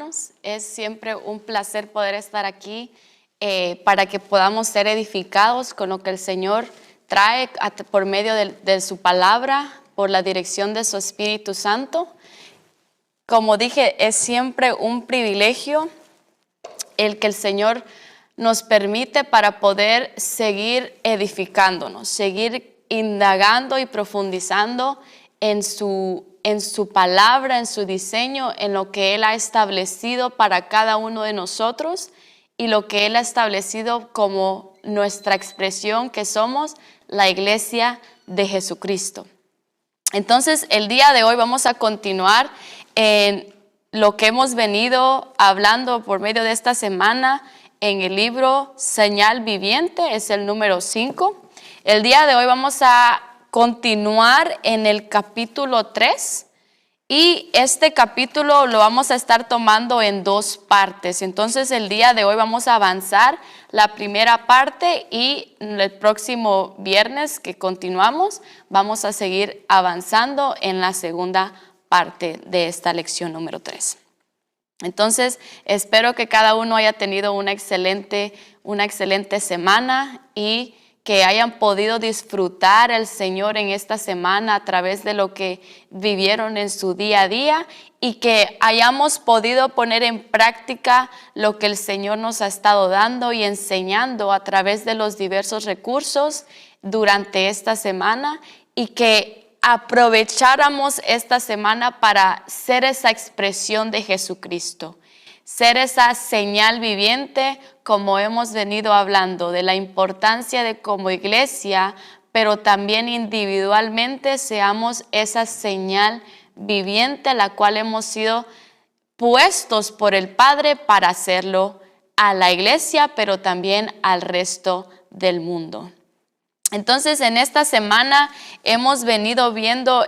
hermanos. Es siempre un placer poder estar aquí para que podamos ser edificados con lo que el Señor trae por medio de su palabra, por la dirección de su Espíritu Santo. Como dije, es siempre un privilegio el que el Señor nos permite para poder seguir edificándonos, seguir indagando y profundizando en su palabra, en su diseño, en lo que Él ha establecido para cada uno de nosotros y lo que Él ha establecido como nuestra expresión que somos la Iglesia de Jesucristo. Entonces, el día de hoy vamos a continuar en lo que hemos venido hablando por medio de esta semana en el libro Señal Viviente, es el número 5. El día de hoy vamos a continuar en el capítulo 3 y este capítulo lo vamos a estar tomando en 2 partes. Entonces el día de hoy vamos a avanzar la primera parte y el próximo viernes que continuamos vamos a seguir avanzando en la segunda parte de esta lección número 3. Entonces, espero que cada uno haya tenido una excelente semana y que hayan podido disfrutar al Señor en esta semana a través de lo que vivieron en su día a día y que hayamos podido poner en práctica lo que el Señor nos ha estado dando y enseñando a través de los diversos recursos durante esta semana y que aprovecháramos esta semana para ser esa expresión de Jesucristo, ser esa señal viviente, como hemos venido hablando, de la importancia de como iglesia, pero también individualmente seamos esa señal viviente, la cual hemos sido puestos por el Padre para hacerlo a la iglesia, pero también al resto del mundo. Entonces, en esta semana hemos venido viendo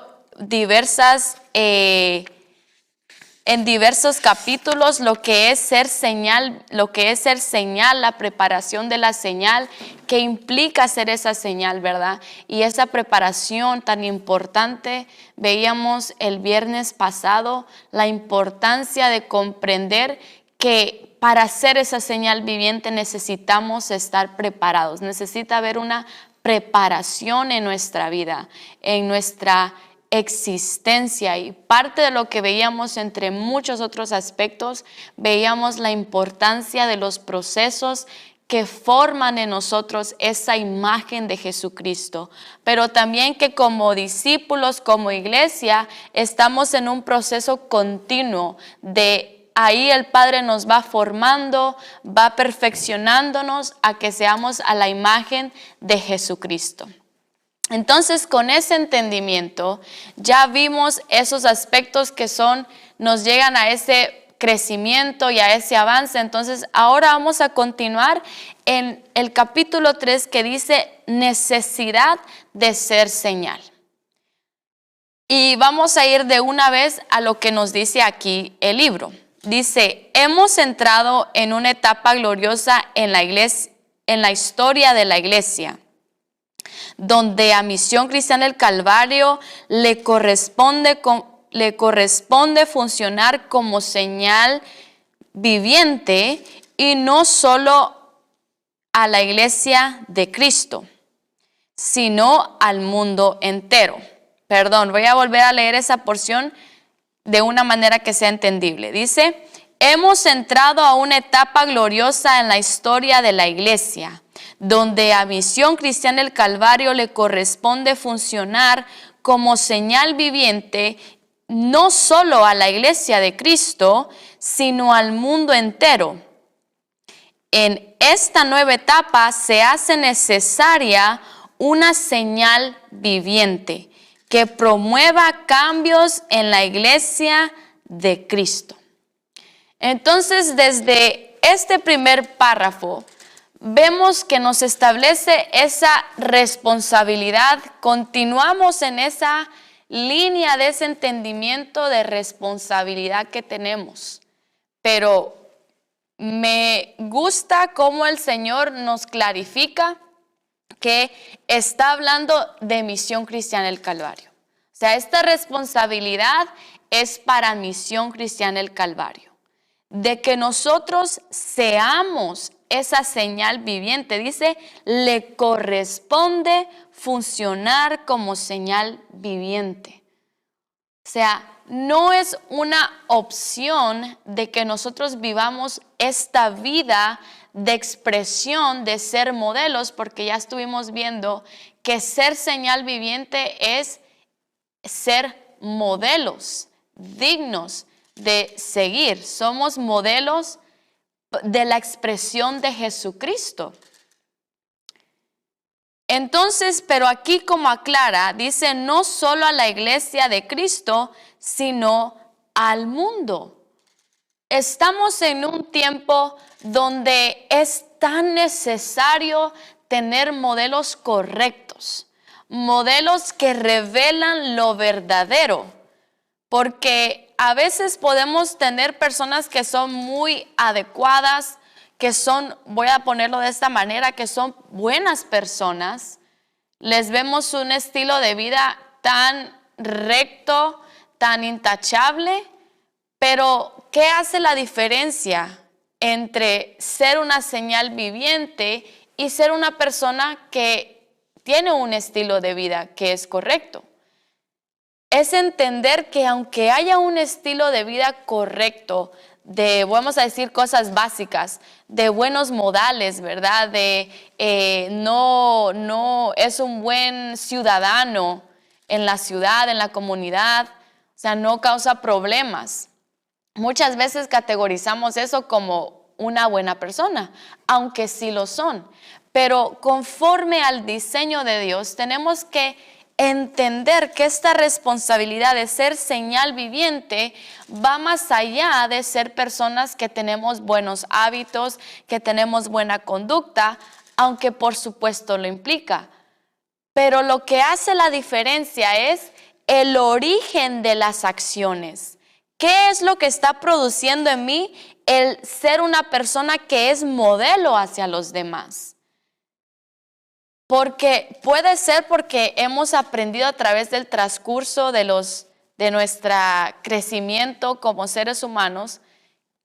en diversos capítulos lo que es ser señal, la preparación de la señal, que implica ser esa señal, ¿verdad? Y esa preparación tan importante, veíamos el viernes pasado la importancia de comprender que para ser esa señal viviente necesitamos estar preparados, necesita haber una preparación en nuestra vida, en nuestra existencia, y parte de lo que veíamos entre muchos otros aspectos, veíamos la importancia de los procesos que forman en nosotros esa imagen de Jesucristo, pero también que como discípulos, como iglesia, estamos en un proceso continuo de ahí el Padre nos va formando, va perfeccionándonos a que seamos a la imagen de Jesucristo. Entonces, con ese entendimiento, ya vimos esos aspectos que nos llegan a ese crecimiento y a ese avance. Entonces, ahora vamos a continuar en el capítulo 3 que dice necesidad de ser señal. Y vamos a ir de una vez a lo que nos dice aquí el libro. Dice, hemos entrado en una etapa gloriosa en la iglesia, en la historia de la iglesia, donde a Misión Cristiana del Calvario le corresponde funcionar como señal viviente y no solo a la iglesia de Cristo, sino al mundo entero. Perdón, voy a volver a leer esa porción de una manera que sea entendible. Dice, hemos entrado a una etapa gloriosa en la historia de la iglesia, donde a Misión Cristiana del Calvario le corresponde funcionar como señal viviente, no solo a la iglesia de Cristo, sino al mundo entero. En esta nueva etapa se hace necesaria una señal viviente que promueva cambios en la iglesia de Cristo. Entonces, desde este primer párrafo, vemos que nos establece esa responsabilidad. Continuamos en esa línea de ese entendimiento de responsabilidad que tenemos. Pero me gusta cómo el Señor nos clarifica que está hablando de Misión Cristiana del Calvario. O sea, esta responsabilidad es para Misión Cristiana del Calvario. de que nosotros seamos esa señal viviente. Dice, le corresponde funcionar como señal viviente. O sea, no es una opción de que nosotros vivamos esta vida de expresión, de ser modelos, porque ya estuvimos viendo que ser señal viviente es ser modelos dignos de seguir. Somos modelos de la expresión de Jesucristo. Entonces, pero aquí como aclara, dice no solo a la iglesia de Cristo, sino al mundo. Estamos en un tiempo donde es tan necesario tener modelos correctos, modelos que revelan lo verdadero, porque a veces podemos tener personas que son muy adecuadas, que son, voy a ponerlo de esta manera, que son buenas personas. Les vemos un estilo de vida tan recto, tan intachable, pero ¿qué hace la diferencia entre ser una señal viviente y ser una persona que tiene un estilo de vida que es correcto? Es entender que aunque haya un estilo de vida correcto, de, vamos a decir, cosas básicas, de buenos modales, ¿verdad? De no es un buen ciudadano en la ciudad, en la comunidad, o sea, no causa problemas. Muchas veces categorizamos eso como una buena persona, aunque sí lo son. Pero conforme al diseño de Dios, tenemos que entender que esta responsabilidad de ser señal viviente va más allá de ser personas que tenemos buenos hábitos, que tenemos buena conducta, aunque por supuesto lo implica. Pero lo que hace la diferencia es el origen de las acciones. ¿Qué es lo que está produciendo en mí el ser una persona que es modelo hacia los demás? Porque puede ser porque hemos aprendido a través del transcurso de nuestro crecimiento como seres humanos.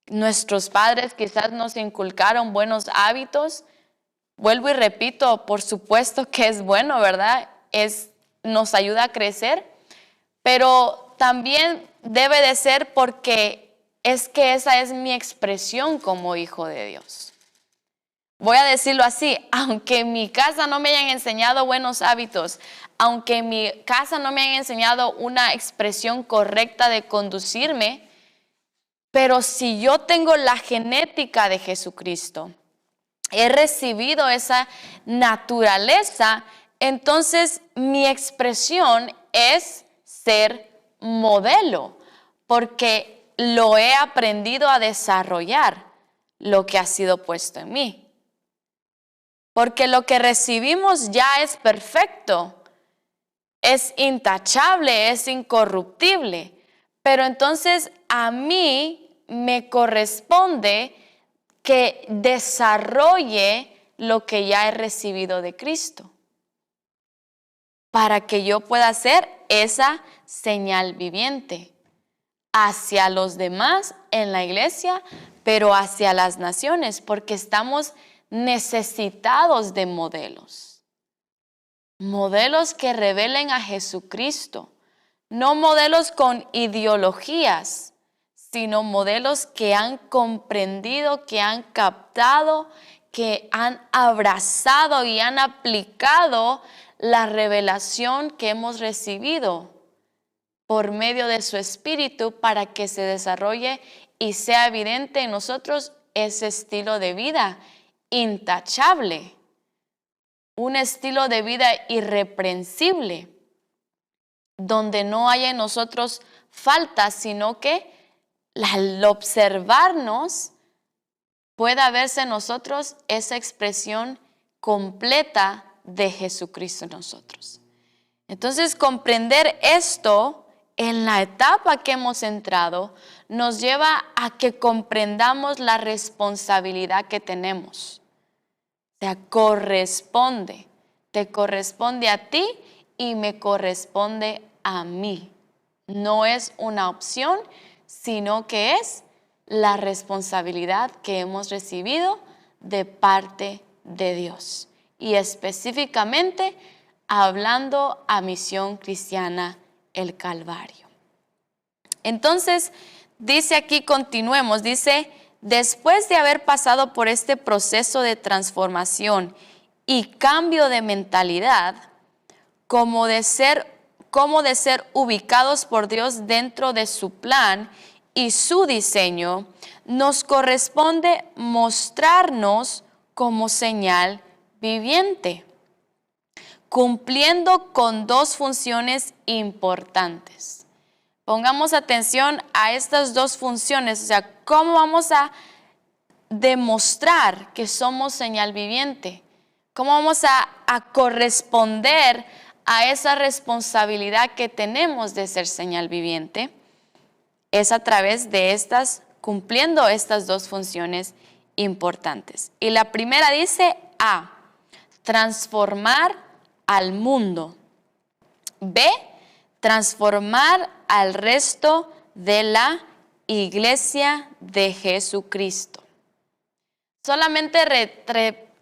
Nuestros padres quizás nos inculcaron buenos hábitos. Vuelvo y repito, por supuesto que es bueno, ¿verdad? Nos ayuda a crecer, pero también debe de ser porque es que esa es mi expresión como hijo de Dios. Voy a decirlo así, aunque en mi casa no me hayan enseñado buenos hábitos, aunque en mi casa no me hayan enseñado una expresión correcta de conducirme, pero si yo tengo la genética de Jesucristo, he recibido esa naturaleza, entonces mi expresión es ser modelo, porque lo he aprendido a desarrollar lo que ha sido puesto en mí. Porque lo que recibimos ya es perfecto, es intachable, es incorruptible. Pero entonces a mí me corresponde que desarrolle lo que ya he recibido de Cristo, para que yo pueda ser esa señal viviente hacia los demás en la iglesia, pero hacia las naciones, porque estamos necesitados de modelos. Modelos que revelen a Jesucristo, no modelos con ideologías, sino modelos que han comprendido, que han captado, que han abrazado y han aplicado la revelación que hemos recibido por medio de su Espíritu para que se desarrolle y sea evidente en nosotros ese estilo de vida intachable, un estilo de vida irreprensible, donde no haya en nosotros faltas, sino que al observarnos pueda verse en nosotros esa expresión completa de Jesucristo en nosotros. Entonces, comprender esto en la etapa que hemos entrado nos lleva a que comprendamos la responsabilidad que tenemos. O sea, te corresponde a ti y me corresponde a mí. No es una opción, sino que es la responsabilidad que hemos recibido de parte de Dios. Y específicamente hablando a Misión Cristiana el Calvario. Entonces, dice aquí, continuemos, dice, después de haber pasado por este proceso de transformación y cambio de mentalidad, como de ser ubicados por Dios dentro de su plan y su diseño, nos corresponde mostrarnos como señal viviente, cumpliendo con dos funciones importantes. Pongamos atención a estas dos funciones, o sea, ¿cómo vamos a demostrar que somos señal viviente? ¿Cómo vamos a corresponder a esa responsabilidad que tenemos de ser señal viviente? Es a través de cumpliendo estas dos funciones importantes. Y la primera dice A, transformar al mundo. B, transformar al resto de la iglesia de Jesucristo. Solamente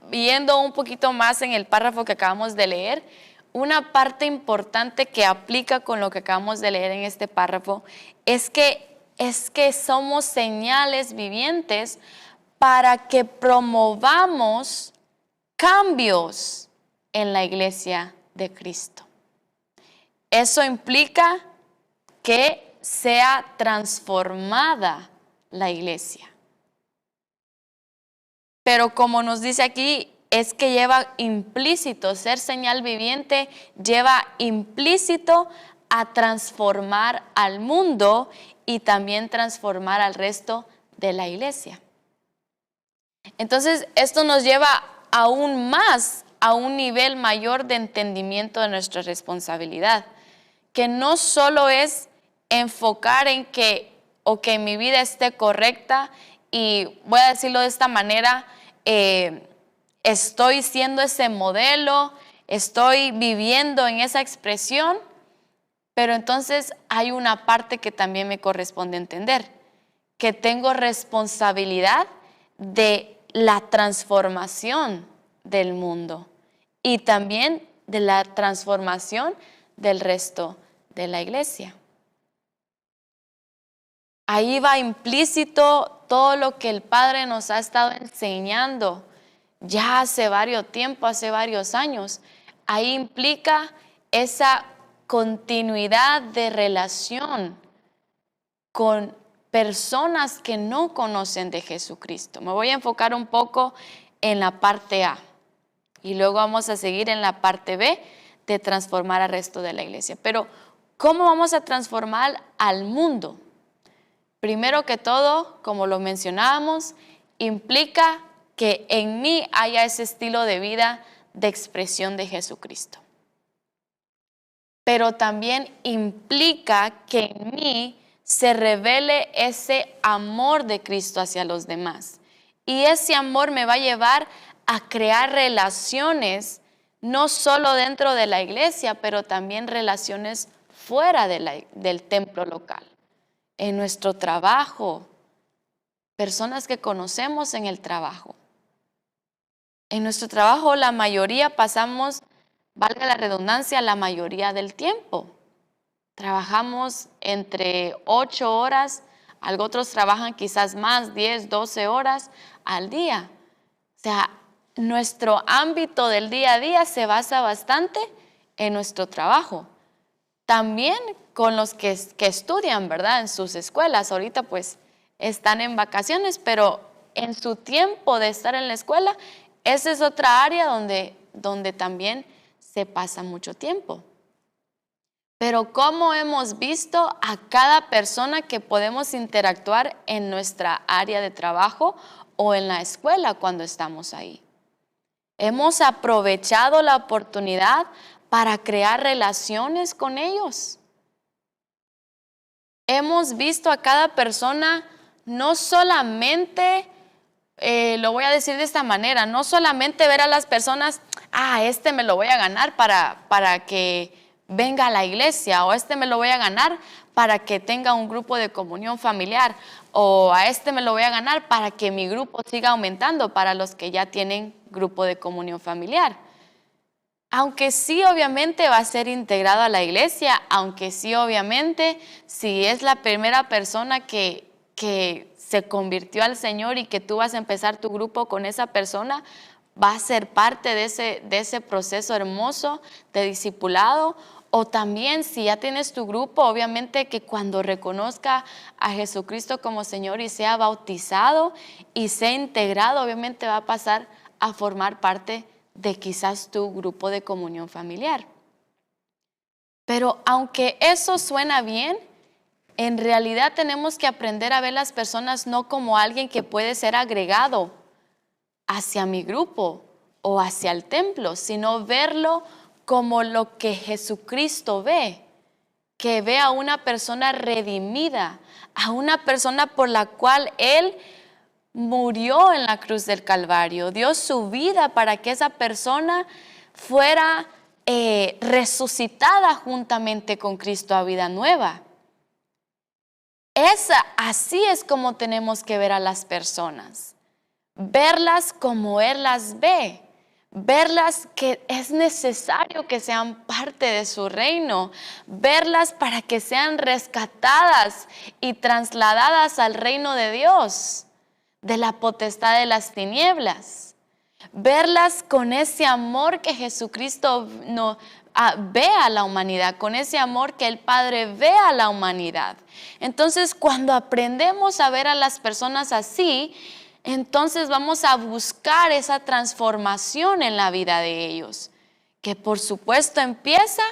viendo un poquito más en el párrafo que acabamos de leer, una parte importante que aplica con lo que acabamos de leer en este párrafo es que somos señales vivientes para que promovamos cambios en la iglesia de Cristo. Eso implica que sea transformada la iglesia. Pero como nos dice aquí, es que lleva implícito, ser señal viviente lleva implícito a transformar al mundo y también transformar al resto de la iglesia. Entonces, esto nos lleva aún más a un nivel mayor de entendimiento de nuestra responsabilidad, que no solo es enfocar en que mi vida esté correcta y voy a decirlo de esta manera, estoy siendo ese modelo, estoy viviendo en esa expresión, pero entonces hay una parte que también me corresponde entender, que tengo responsabilidad de la transformación del mundo y también de la transformación del resto de la iglesia. Ahí va implícito todo lo que el Padre nos ha estado enseñando ya hace varios tiempo, hace varios años. Ahí implica esa continuidad de relación con personas que no conocen de Jesucristo. Me voy a enfocar un poco en la parte A y luego vamos a seguir en la parte B de transformar al resto de la iglesia. Pero, ¿cómo vamos a transformar al mundo? Primero que todo, como lo mencionábamos, implica que en mí haya ese estilo de vida de expresión de Jesucristo. Pero también implica que en mí se revele ese amor de Cristo hacia los demás. Y ese amor me va a llevar a crear relaciones, no solo dentro de la iglesia, pero también relaciones fuera del templo local. En nuestro trabajo, personas que conocemos en el trabajo. En nuestro trabajo la mayoría pasamos, valga la redundancia, la mayoría del tiempo. Trabajamos entre 8 horas, otros trabajan quizás más, 10, 12 horas al día. O sea, nuestro ámbito del día a día se basa bastante en nuestro trabajo. También con los que estudian, ¿verdad? En sus escuelas. Ahorita pues están en vacaciones, pero en su tiempo de estar en la escuela, esa es otra área donde también se pasa mucho tiempo. Pero ¿cómo hemos visto a cada persona que podemos interactuar en nuestra área de trabajo o en la escuela cuando estamos ahí? Hemos aprovechado la oportunidad para crear relaciones con ellos. Hemos visto a cada persona no solamente, lo voy a decir de esta manera, no solamente ver a las personas, este me lo voy a ganar para que venga a la iglesia, o me lo voy a ganar para que tenga un grupo de comunión familiar, o a me lo voy a ganar para que mi grupo siga aumentando para los que ya tienen grupo de comunión familiar. Aunque sí obviamente va a ser integrado a la iglesia, aunque sí obviamente si es la primera persona que se convirtió al Señor y que tú vas a empezar tu grupo con esa persona, va a ser parte de ese proceso hermoso de discipulado. O también si ya tienes tu grupo, obviamente que cuando reconozca a Jesucristo como Señor y sea bautizado y sea integrado, obviamente va a pasar a formar parte de quizás tu grupo de comunión familiar. Pero aunque eso suena bien, en realidad tenemos que aprender a ver las personas no como alguien que puede ser agregado hacia mi grupo o hacia el templo, sino verlo como lo que Jesucristo ve, que ve a una persona redimida, a una persona por la cual Él murió en la cruz del Calvario, dio su vida para que esa persona fuera resucitada juntamente con Cristo a vida nueva. Así es como tenemos que ver a las personas, verlas como Él las ve, verlas que es necesario que sean parte de su reino, verlas para que sean rescatadas y trasladadas al reino de Dios, de la potestad de las tinieblas, verlas con ese amor que Jesucristo ve a la humanidad, con ese amor que el Padre ve a la humanidad. Entonces, cuando aprendemos a ver a las personas así, entonces vamos a buscar esa transformación en la vida de ellos, que por supuesto empieza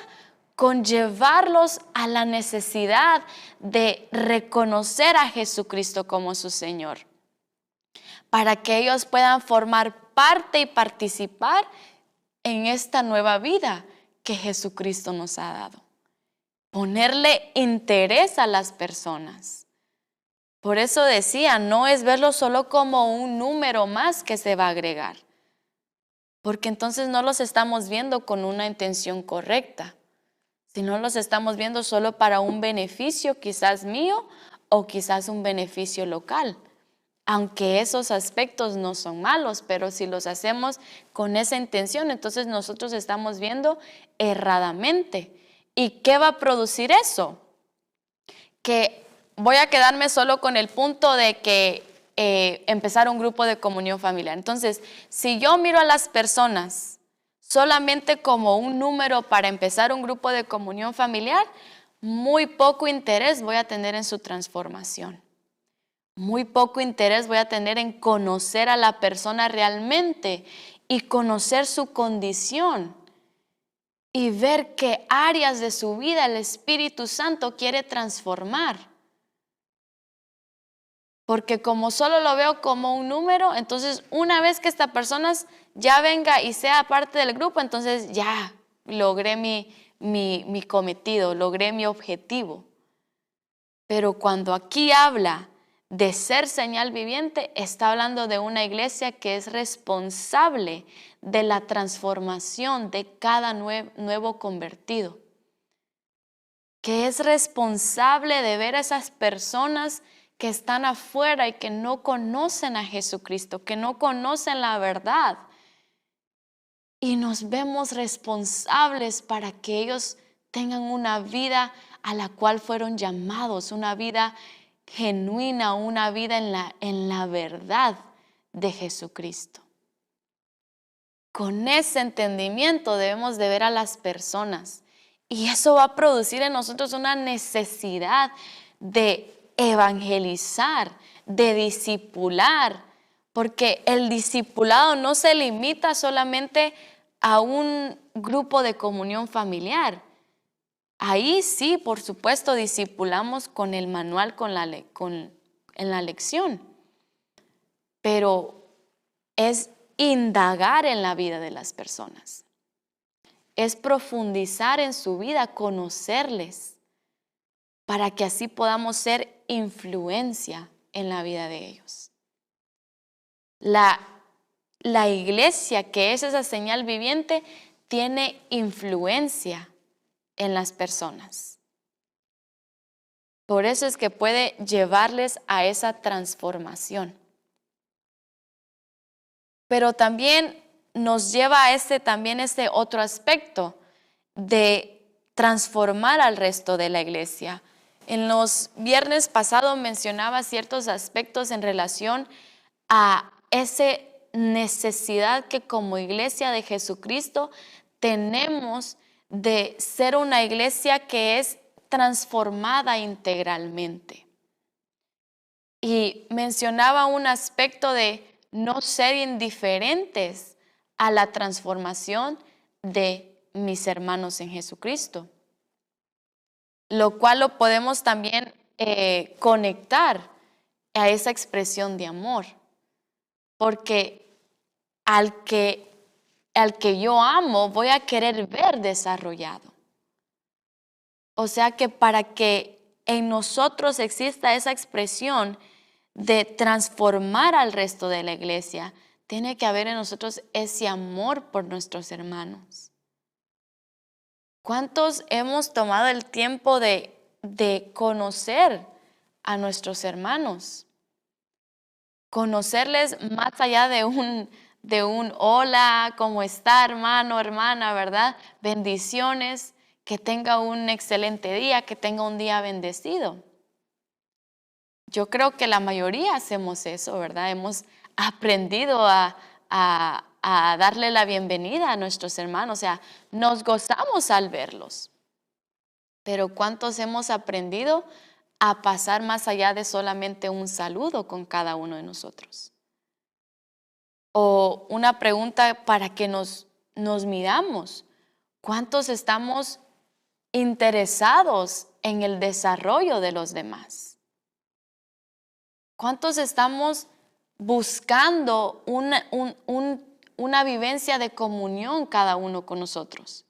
con llevarlos a la necesidad de reconocer a Jesucristo como su Señor, para que ellos puedan formar parte y participar en esta nueva vida que Jesucristo nos ha dado. Ponerle interés a las personas. Por eso decía, no es verlo solo como un número más que se va a agregar, porque entonces no los estamos viendo con una intención correcta, sino los estamos viendo solo para un beneficio quizás mío o quizás un beneficio local. Aunque esos aspectos no son malos, pero si los hacemos con esa intención, entonces nosotros estamos viendo erradamente. ¿Y qué va a producir eso? Que voy a quedarme solo con el punto de que empezar un grupo de comunión familiar. Entonces, si yo miro a las personas solamente como un número para empezar un grupo de comunión familiar, muy poco interés voy a tener en su transformación. Muy poco interés voy a tener en conocer a la persona realmente y conocer su condición y ver qué áreas de su vida el Espíritu Santo quiere transformar. Porque como solo lo veo como un número, entonces una vez que esta persona ya venga y sea parte del grupo, entonces ya logré mi cometido, logré mi objetivo. Pero cuando aquí habla de ser señal viviente, está hablando de una iglesia que es responsable de la transformación de cada nuevo convertido, que es responsable de ver a esas personas que están afuera y que no conocen a Jesucristo, que no conocen la verdad, y nos vemos responsables para que ellos tengan una vida a la cual fueron llamados, una vida genuina, una vida en la verdad de Jesucristo. Con ese entendimiento debemos de ver a las personas, y eso va a producir en nosotros una necesidad de evangelizar, de discipular, porque el discipulado no se limita solamente a un grupo de comunión familiar. Ahí sí, por supuesto, discipulamos con el manual, en la lección, pero es indagar en la vida de las personas, es profundizar en su vida, conocerles, para que así podamos ser influencia en la vida de ellos. La iglesia, que es esa señal viviente, tiene influencia en las personas. Por eso es que puede llevarles a esa transformación. Pero también nos lleva a ese otro aspecto de transformar al resto de la iglesia. En los viernes pasados mencionaba ciertos aspectos en relación a esa necesidad que como iglesia de Jesucristo tenemos de ser una iglesia que es transformada integralmente. Y mencionaba un aspecto de no ser indiferentes a la transformación de mis hermanos en Jesucristo, lo cual lo podemos también conectar a esa expresión de amor, porque al que yo amo voy a querer ver desarrollado. O sea que para que en nosotros exista esa expresión de transformar al resto de la iglesia, tiene que haber en nosotros ese amor por nuestros hermanos. ¿Cuántos hemos tomado el tiempo de conocer a nuestros hermanos? Conocerles más allá de un hola, ¿cómo está, hermano, hermana, verdad? Bendiciones, que tenga un excelente día, que tenga un día bendecido. Yo creo que la mayoría hacemos eso, ¿verdad? Hemos aprendido a darle la bienvenida a nuestros hermanos, o sea, nos gozamos al verlos. Pero ¿cuántos hemos aprendido a pasar más allá de solamente un saludo con cada uno de nosotros? O una pregunta para que nos midamos. ¿Cuántos estamos interesados en el desarrollo de los demás? ¿Cuántos estamos buscando una vivencia de comunión cada uno con nosotros?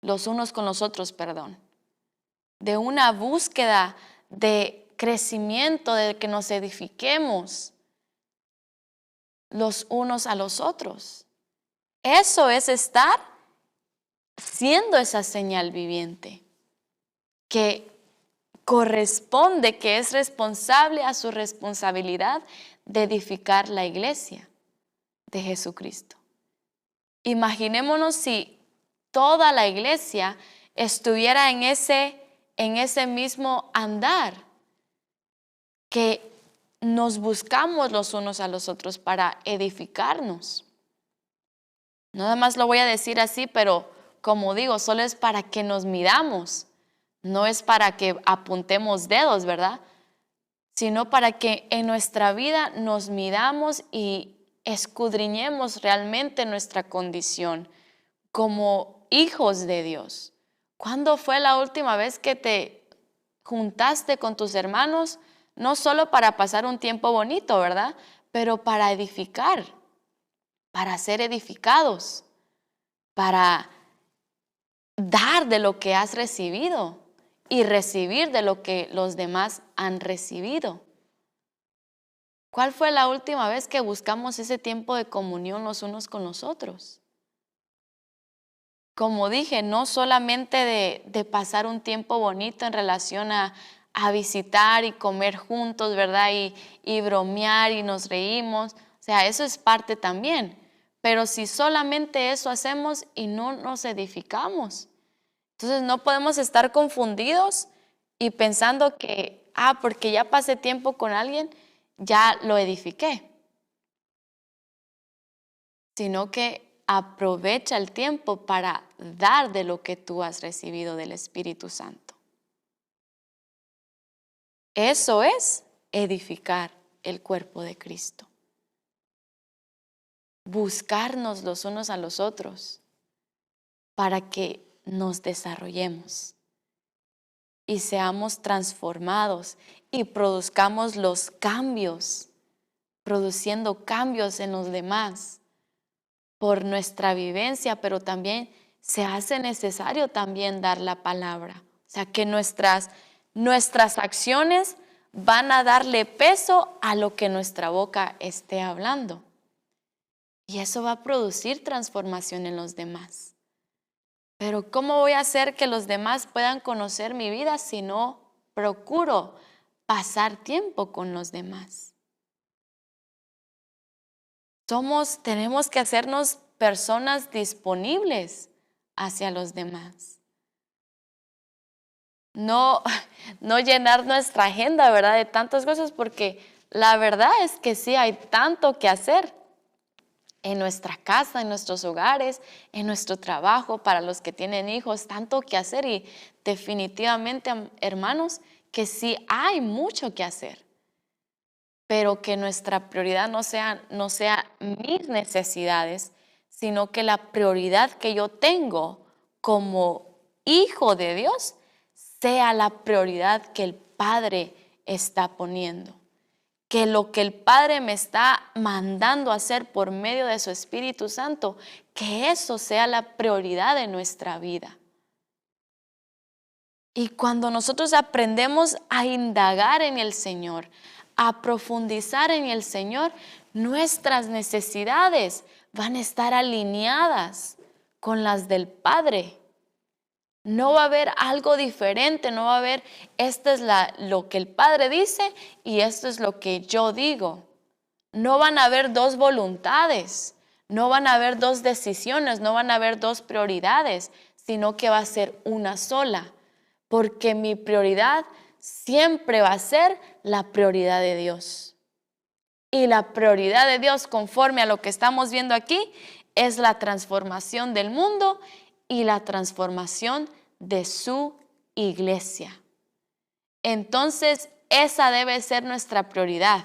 Los unos con los otros, perdón. De una búsqueda de crecimiento, de que nos edifiquemos los unos a los otros. Eso es estar siendo esa señal viviente que corresponde, que es responsable a su responsabilidad de edificar la iglesia de Jesucristo. Imaginémonos si toda la iglesia estuviera en ese mismo andar, que nos buscamos los unos a los otros para edificarnos. Nada más lo voy a decir así, pero como digo, solo es para que nos midamos. No es para que apuntemos dedos, ¿verdad? Sino para que en nuestra vida nos midamos y escudriñemos realmente nuestra condición como hijos de Dios. ¿Cuándo fue la última vez que te juntaste con tus hermanos? No solo para pasar un tiempo bonito, ¿verdad? Pero para edificar, para ser edificados, para dar de lo que has recibido y recibir de lo que los demás han recibido. ¿Cuál fue la última vez que buscamos ese tiempo de comunión los unos con los otros? Como dije, no solamente de pasar un tiempo bonito en relación a visitar y comer juntos, ¿verdad? Y bromear y nos reímos. O sea, eso es parte también. Pero si solamente eso hacemos y no nos edificamos, entonces no podemos estar confundidos y pensando que, porque ya pasé tiempo con alguien, ya lo edifiqué. Sino que aprovecha el tiempo para dar de lo que tú has recibido del Espíritu Santo. Eso es edificar el cuerpo de Cristo. Buscarnos los unos a los otros para que nos desarrollemos y seamos transformados y produzcamos los cambios, produciendo cambios en los demás por nuestra vivencia, pero también se hace necesario también dar la palabra. O sea, que nuestras acciones van a darle peso a lo que nuestra boca esté hablando. Y eso va a producir transformación en los demás. Pero ¿cómo voy a hacer que los demás puedan conocer mi vida si no procuro pasar tiempo con los demás? Tenemos que hacernos personas disponibles hacia los demás. No, no llenar nuestra agenda, ¿verdad? De tantas cosas, porque la verdad es que sí hay tanto que hacer en nuestra casa, en nuestros hogares, en nuestro trabajo, para los que tienen hijos, tanto que hacer y definitivamente, hermanos, que sí hay mucho que hacer, pero que nuestra prioridad no sea mis necesidades, sino que la prioridad que yo tengo como hijo de Dios sea la prioridad que el Padre está poniendo. Que lo que el Padre me está mandando a hacer por medio de su Espíritu Santo, que eso sea la prioridad de nuestra vida. Y cuando nosotros aprendemos a indagar en el Señor, a profundizar en el Señor, nuestras necesidades van a estar alineadas con las del Padre. No va a haber algo diferente, no va a haber, esto es lo que el Padre dice y esto es lo que yo digo. No van a haber dos voluntades, no van a haber dos decisiones, no van a haber dos prioridades, sino que va a ser una sola. Porque mi prioridad siempre va a ser la prioridad de Dios. Y la prioridad de Dios, conforme a lo que estamos viendo aquí, es la transformación del mundo y la transformación de su iglesia. Entonces, esa debe ser nuestra prioridad.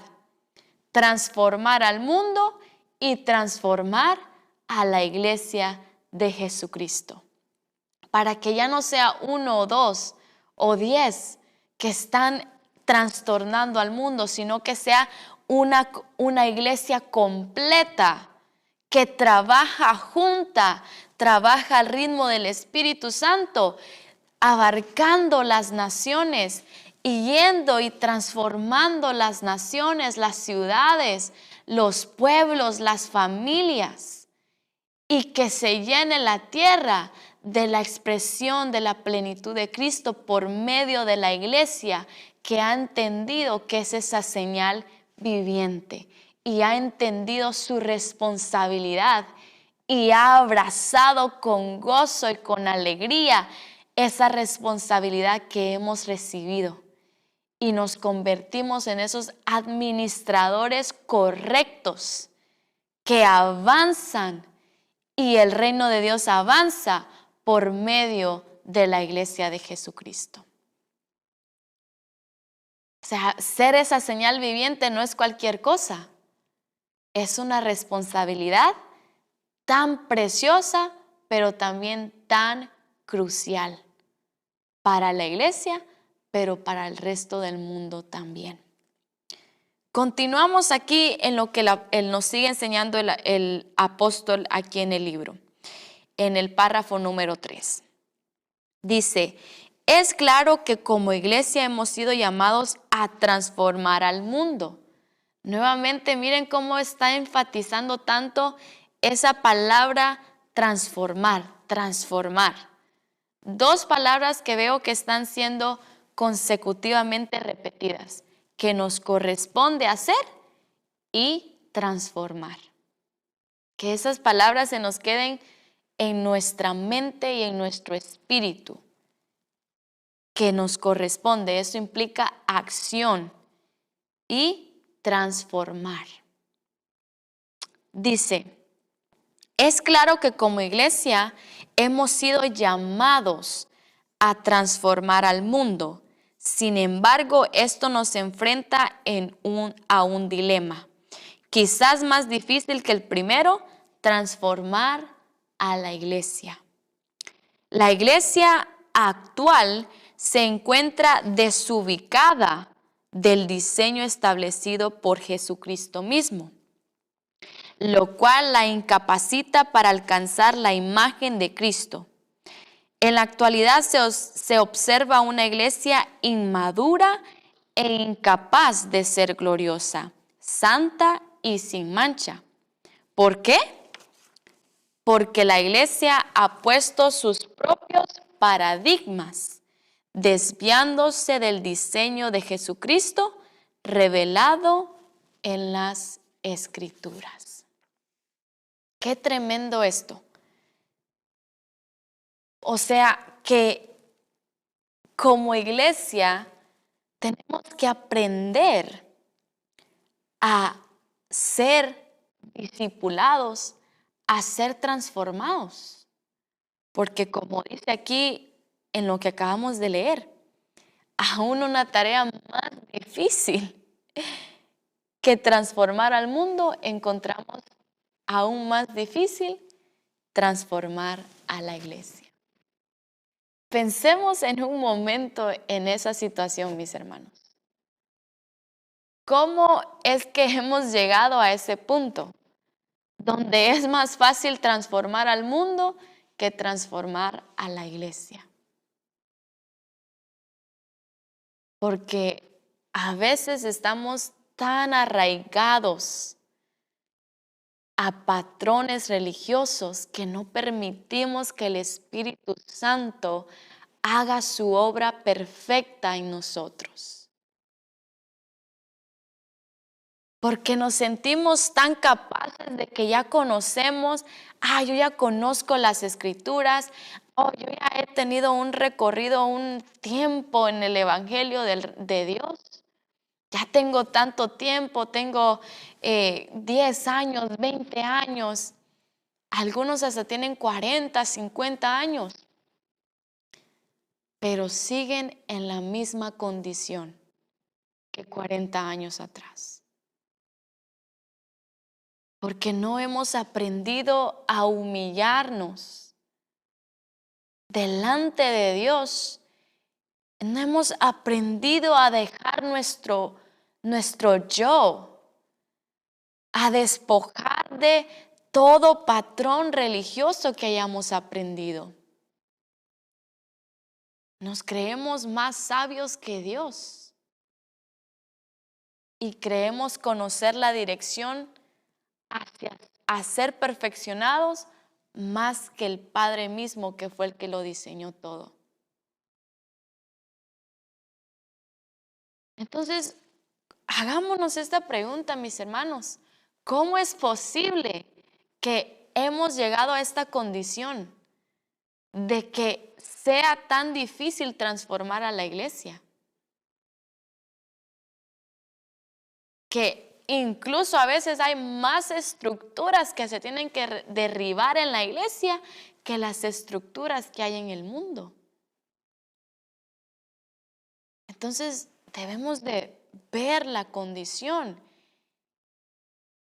Transformar al mundo y transformar a la iglesia de Jesucristo. Para que ya no sea 1 o 2 o 10 que están trastornando al mundo, sino que sea una iglesia completa que trabaja junta, trabaja al ritmo del Espíritu Santo, abarcando las naciones y yendo y transformando las naciones, las ciudades, los pueblos, las familias, y que se llene la tierra de la expresión de la plenitud de Cristo por medio de la iglesia que ha entendido que es esa señal viviente y ha entendido su responsabilidad y ha abrazado con gozo y con alegría esa responsabilidad que hemos recibido. Y nos convertimos en esos administradores correctos que avanzan y el reino de Dios avanza por medio de la iglesia de Jesucristo. O sea, ser esa señal viviente no es cualquier cosa. Es una responsabilidad tan preciosa, pero también tan crucial para la iglesia, pero para el resto del mundo también. Continuamos aquí en lo que él nos sigue enseñando el apóstol aquí en el libro, en el párrafo número 3. Dice, es claro que como iglesia hemos sido llamados a transformar al mundo. Nuevamente, miren cómo está enfatizando tanto esa palabra transformar, transformar. Dos palabras que veo que están siendo consecutivamente repetidas, que nos corresponde hacer y transformar. Que esas palabras se nos queden en nuestra mente y en nuestro espíritu. Que nos corresponde, eso implica acción y transformar. Dice, es claro que como iglesia hemos sido llamados a transformar al mundo. Sin embargo, esto nos enfrenta a un dilema, quizás más difícil que el primero, transformar a la iglesia. La iglesia actual se encuentra desubicada del diseño establecido por Jesucristo mismo, lo cual la incapacita para alcanzar la imagen de Cristo. En la actualidad se observa una iglesia inmadura e incapaz de ser gloriosa, santa y sin mancha. ¿Por qué? porque la iglesia ha puesto sus propios paradigmas, desviándose del diseño de Jesucristo revelado en las Escrituras. Qué tremendo esto. O sea que como iglesia tenemos que aprender a ser discipulados, a ser transformados. Porque como dice aquí en lo que acabamos de leer, aún una tarea más difícil que transformar al mundo, encontramos aún más difícil transformar a la iglesia. Pensemos en un momento en esa situación, mis hermanos. ¿Cómo es que hemos llegado a ese punto donde es más fácil transformar al mundo que transformar a la iglesia? Porque a veces estamos tan arraigados a patrones religiosos que no permitimos que el Espíritu Santo haga su obra perfecta en nosotros. Porque nos sentimos tan capaces de que ya conocemos, yo ya conozco las Escrituras, yo ya he tenido un recorrido, un tiempo en el Evangelio de Dios. Ya tengo tanto tiempo, tengo 10 años, 20 años. Algunos hasta tienen 40, 50 años, pero siguen en la misma condición que 40 años atrás. Porque no hemos aprendido a humillarnos delante de Dios. No hemos aprendido a dejar nuestro yo, a despojar de todo patrón religioso que hayamos aprendido. Nos creemos más sabios que Dios y creemos conocer la dirección a ser perfeccionados más que el Padre mismo, que fue el que lo diseñó todo. Entonces, hagámonos esta pregunta, mis hermanos. ¿Cómo es posible que hemos llegado a esta condición de que sea tan difícil transformar a la iglesia? Que incluso a veces hay más estructuras que se tienen que derribar en la iglesia que las estructuras que hay en el mundo. Entonces debemos de ver la condición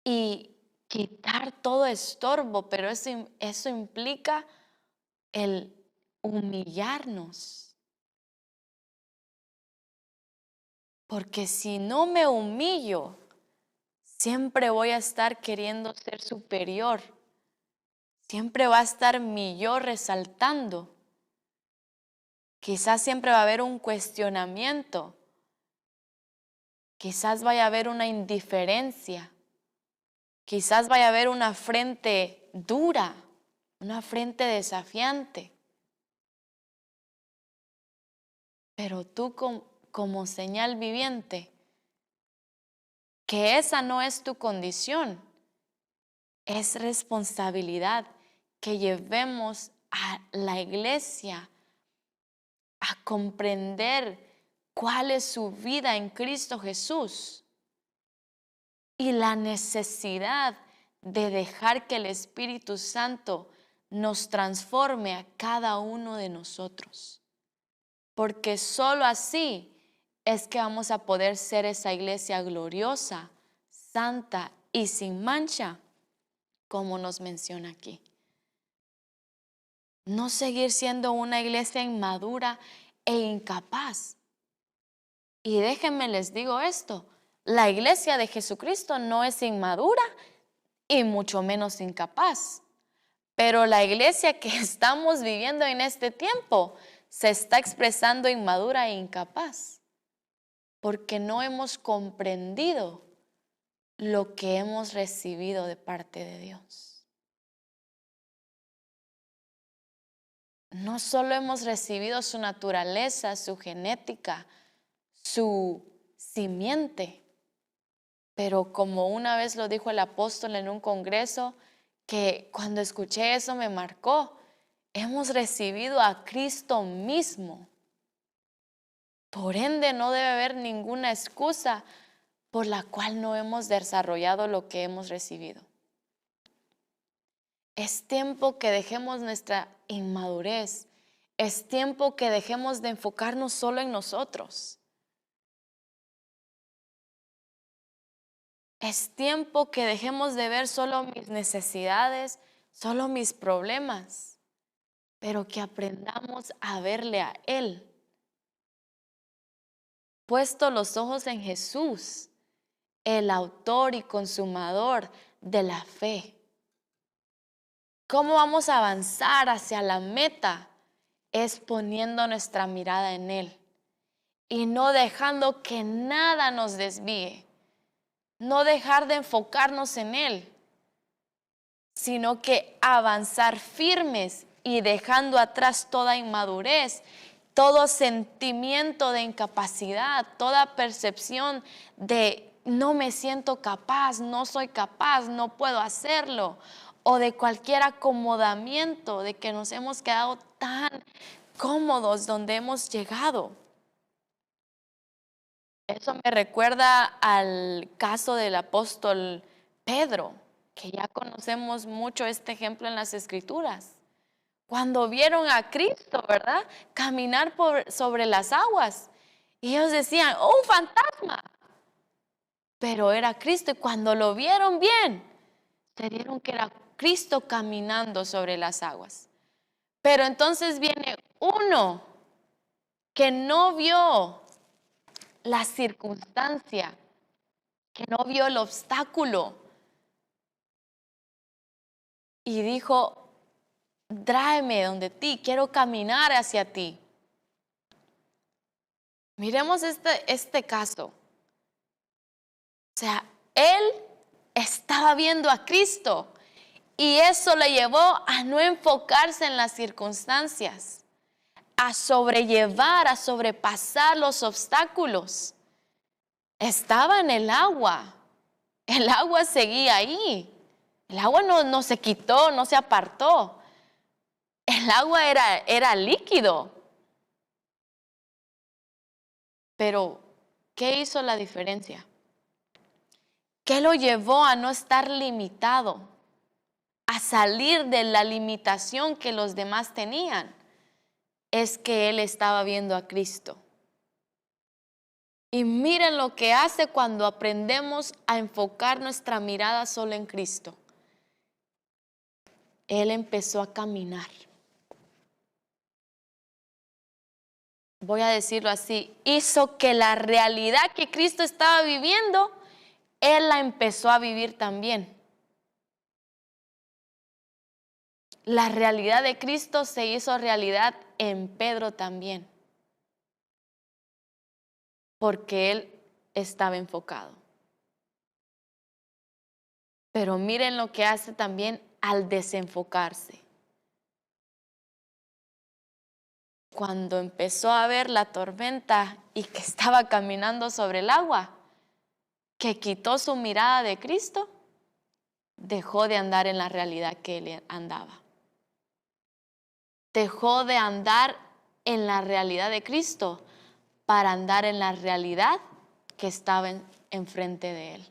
y quitar todo estorbo, pero eso implica el humillarnos. Porque si no me humillo, siempre voy a estar queriendo ser superior. Siempre va a estar mi yo resaltando. Quizás siempre va a haber un cuestionamiento. Quizás vaya a haber una indiferencia. Quizás vaya a haber una frente dura, una frente desafiante. Pero tú como señal viviente, que esa no es tu condición, es responsabilidad que llevemos a la iglesia a comprender cuál es su vida en Cristo Jesús y la necesidad de dejar que el Espíritu Santo nos transforme a cada uno de nosotros. Porque solo así es que vamos a poder ser esa iglesia gloriosa, santa y sin mancha, como nos menciona aquí. No seguir siendo una iglesia inmadura e incapaz. Y déjenme les digo esto, la iglesia de Jesucristo no es inmadura y mucho menos incapaz. Pero la iglesia que estamos viviendo en este tiempo se está expresando inmadura e incapaz, porque no hemos comprendido lo que hemos recibido de parte de Dios. no solo hemos recibido su naturaleza, su genética, su simiente, pero como una vez lo dijo el apóstol en un congreso, que cuando escuché eso me marcó, hemos recibido a Cristo mismo. Por ende, no debe haber ninguna excusa por la cual no hemos desarrollado lo que hemos recibido. Es tiempo que dejemos nuestra inmadurez. Es tiempo que dejemos de enfocarnos solo en nosotros. Es tiempo que dejemos de ver solo mis necesidades, solo mis problemas, pero que aprendamos a verle a Él. Puesto los ojos en Jesús, el autor y consumador de la fe. ¿Cómo vamos a avanzar hacia la meta? Es poniendo nuestra mirada en Él y no dejando que nada nos desvíe. No dejar de enfocarnos en Él, sino que avanzar firmes y dejando atrás toda inmadurez, todo sentimiento de incapacidad, toda percepción de no me siento capaz, no soy capaz, no puedo hacerlo, o de cualquier acomodamiento de que nos hemos quedado tan cómodos donde hemos llegado. Eso me recuerda al caso del apóstol Pedro, que ya conocemos mucho este ejemplo en las Escrituras. Cuando vieron a Cristo, ¿verdad?, caminar sobre las aguas, y ellos decían, ¡oh, un fantasma! Pero era Cristo, y cuando lo vieron bien, se dieron que era Cristo caminando sobre las aguas. Pero entonces viene uno que no vio la circunstancia, que no vio el obstáculo, y dijo, tráeme donde ti, quiero caminar hacia ti. Miremos este caso. O sea, él estaba viendo a Cristo y eso le llevó a no enfocarse en las circunstancias, a sobrellevar, a sobrepasar los obstáculos. Estaba en el agua seguía ahí. El agua no se quitó, no se apartó. El agua era líquido. Pero, ¿qué hizo la diferencia? ¿Qué lo llevó a no estar limitado? A salir de la limitación que los demás tenían. Es que él estaba viendo a Cristo. Y miren lo que hace cuando aprendemos a enfocar nuestra mirada solo en Cristo. Él empezó a caminar. Voy a decirlo así, hizo que la realidad que Cristo estaba viviendo, Él la empezó a vivir también. La realidad de Cristo se hizo realidad en Pedro también, porque Él estaba enfocado. Pero miren lo que hace también al desenfocarse. Cuando empezó a ver la tormenta y que estaba caminando sobre el agua, que quitó su mirada de Cristo, dejó de andar en la realidad que él andaba. Dejó de andar en la realidad de Cristo para andar en la realidad que estaba enfrente de él.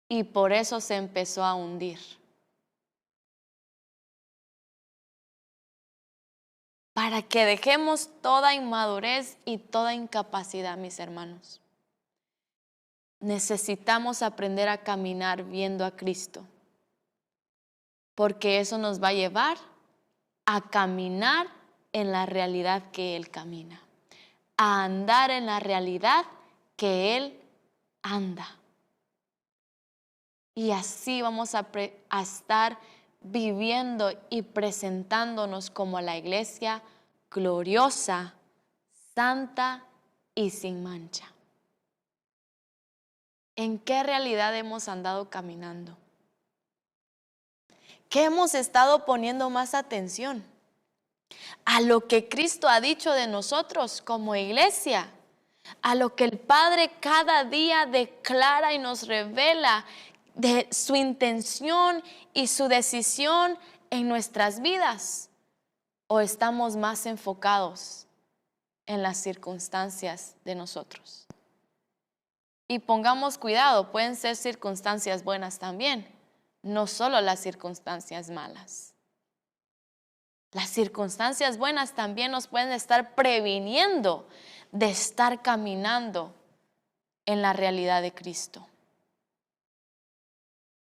Y por eso se empezó a hundir. Para que dejemos toda inmadurez y toda incapacidad, mis hermanos. Necesitamos aprender a caminar viendo a Cristo, porque eso nos va a llevar a caminar en la realidad que Él camina, a andar en la realidad que Él anda. Y así vamos a estar viviendo y presentándonos como la iglesia gloriosa, santa y sin mancha. ¿En qué realidad hemos andado caminando? ¿Qué hemos estado poniendo más atención? a lo que Cristo ha dicho de nosotros como iglesia, a lo que el Padre cada día declara y nos revela de su intención y su decisión en nuestras vidas? ¿O estamos más enfocados en las circunstancias de nosotros? Y pongamos cuidado, pueden ser circunstancias buenas también, no solo las circunstancias malas. Las circunstancias buenas también nos pueden estar previniendo de estar caminando en la realidad de Cristo,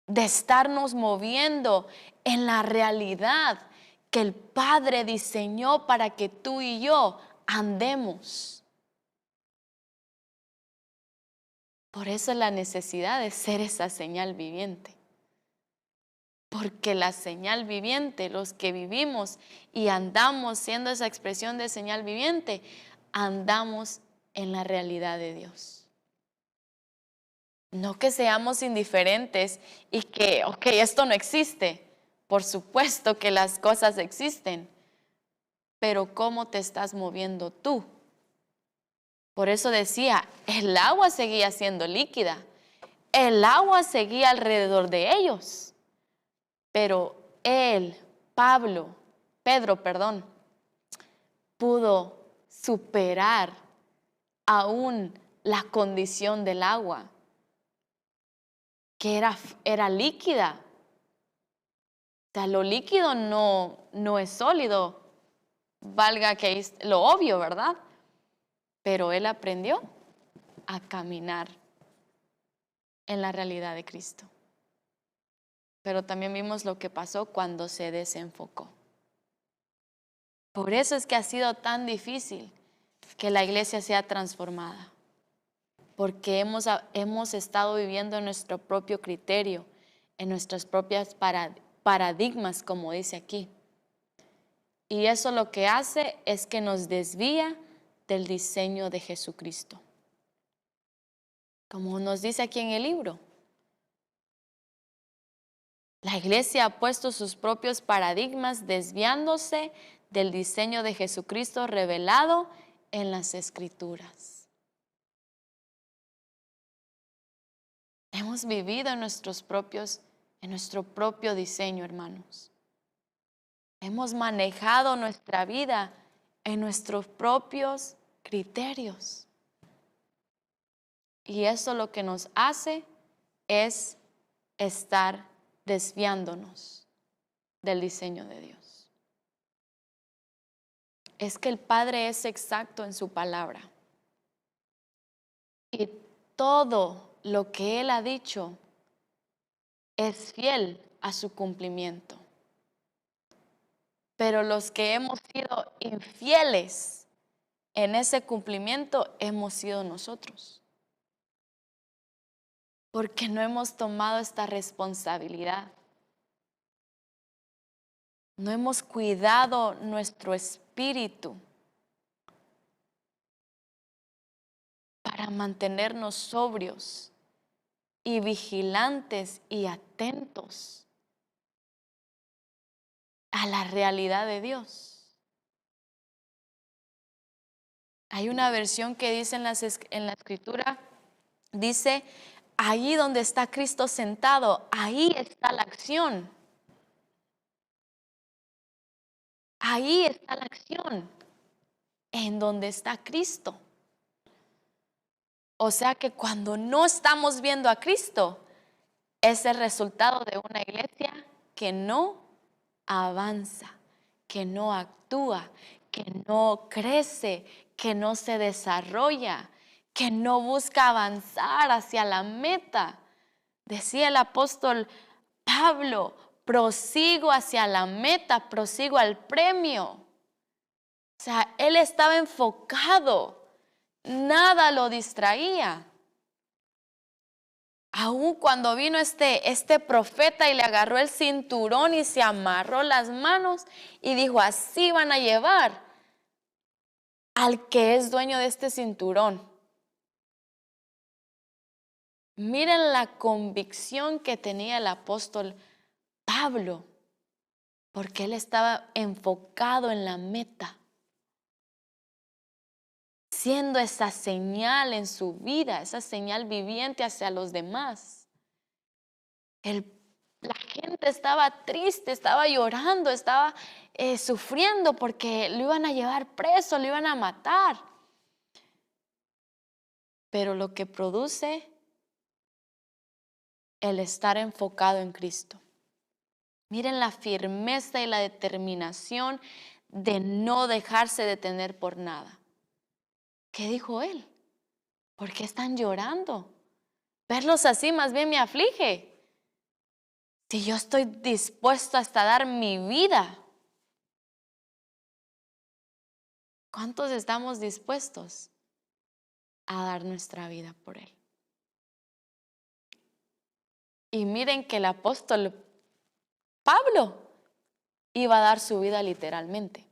de estarnos moviendo en la realidad que el Padre diseñó para que tú y yo andemos. Por eso la necesidad de ser esa señal viviente. Porque la señal viviente, los que vivimos y andamos siendo esa expresión de señal viviente, andamos en la realidad de Dios. No que seamos indiferentes y que, ok, esto no existe. Por supuesto que las cosas existen, pero ¿cómo te estás moviendo tú? Por eso decía, el agua seguía siendo líquida, el agua seguía alrededor de ellos, pero Pedro, pudo superar aún la condición del agua, que era líquida. O sea, lo líquido no es sólido, valga que es lo obvio, ¿verdad? Pero él aprendió a caminar en la realidad de Cristo. Pero también vimos lo que pasó cuando se desenfocó. Por eso es que ha sido tan difícil que la iglesia sea transformada. Porque hemos estado viviendo en nuestro propio criterio, en nuestras propias paradigmas, como dice aquí. Y eso lo que hace es que nos desvía del diseño de Jesucristo. Como nos dice aquí en el libro, la iglesia ha puesto sus propios paradigmas desviándose del diseño de Jesucristo revelado en las Escrituras. Hemos vivido en nuestro propio diseño, hermanos. Hemos manejado nuestra vida en nuestros propios criterios. Y eso lo que nos hace es estar desviándonos del diseño de Dios. Es que el Padre es exacto en su palabra. Y todo lo que Él ha dicho es fiel a su cumplimiento. Pero los que hemos sido infieles en ese cumplimiento hemos sido nosotros. Porque no hemos tomado esta responsabilidad. No hemos cuidado nuestro espíritu para mantenernos sobrios y vigilantes y atentos a la realidad de Dios. Hay una versión que dice en la escritura, dice, ahí donde está Cristo sentado, ahí está la acción. Ahí está la acción, en donde está Cristo. O sea que cuando no estamos viendo a Cristo, es el resultado de una iglesia que no avanza, que no actúa, que no crece, que no se desarrolla, que no busca avanzar hacia la meta. Decía el apóstol Pablo, prosigo hacia la meta, prosigo al premio. O sea, él estaba enfocado, nada lo distraía. Aún cuando vino este profeta y le agarró el cinturón y se amarró las manos y dijo, así van a llevar al que es dueño de este cinturón. Miren la convicción que tenía el apóstol Pablo. porque él estaba enfocado en la meta, siendo esa señal en su vida, esa señal viviente hacia los demás. La gente estaba triste, estaba llorando, estaba sufriendo porque lo iban a llevar preso, lo iban a matar. Pero lo que produce el estar enfocado en Cristo. Miren la firmeza y la determinación de no dejarse detener por nada. ¿Qué dijo él? ¿Por qué están llorando? Verlos así más bien me aflige. Si yo estoy dispuesto hasta dar mi vida, ¿cuántos estamos dispuestos a dar nuestra vida por él? Y miren que el apóstol Pablo iba a dar su vida literalmente.